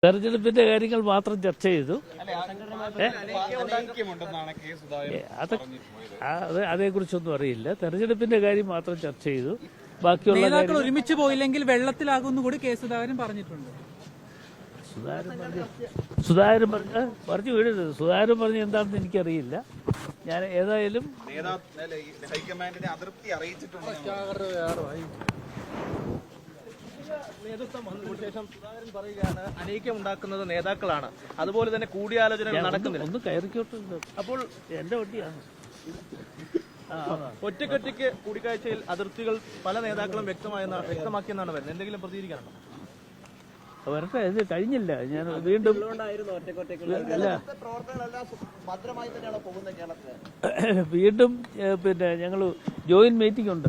തെരഞ്ഞെടുപ്പിന്റെ കാര്യങ്ങൾ മാത്രം ചർച്ച ചെയ്തു. അതേക്കുറിച്ചൊന്നും അറിയില്ല. തെരഞ്ഞെടുപ്പിന്റെ കാര്യം മാത്രം ചർച്ച ചെയ്തു. ബാക്കിയുള്ള നേതാക്കൾ ഒരുമിച്ച് പോയില്ലെങ്കിൽ വെള്ളത്തിലാകുമെന്ന് കൂടി കെ സുധാകരൻ പറഞ്ഞിട്ടുണ്ട്. സുധാകരൻ പറഞ്ഞു വീഴരുത്. സുധാകരൻ പറഞ്ഞ് എന്താണെന്ന് എനിക്കറിയില്ല. ഞാൻ ഏതായാലും നേതൃത്വം വന്നതിന് ശേഷം സുധാകരൻ പറയുകയാണ് അനൈക്യം ഉണ്ടാക്കുന്നത് നേതാക്കളാണ്, അതുപോലെ തന്നെ കൂടിയാലോചനകൾ നടക്കുന്നില്ല. ഒന്ന് കയറിക്കോട്ടെ. അപ്പോൾ എന്റെ വണ്ടിയാണ്. ഒറ്റക്കൊറ്റയ്ക്ക് കൂടിക്കാഴ്ചയിൽ അതിർത്തികൾ പല നേതാക്കളും വ്യക്തമാക്കിയെന്നാണ് വരുന്നത്. എന്തെങ്കിലും പ്രതികരിക്കാനുണ്ടോ? വരട്ടെ, ഇത് കഴിഞ്ഞില്ല. ഞാൻ വീണ്ടും വീണ്ടും പിന്നെ ഞങ്ങൾ ജോയിന്റ് മീറ്റിംഗ് ഉണ്ട്.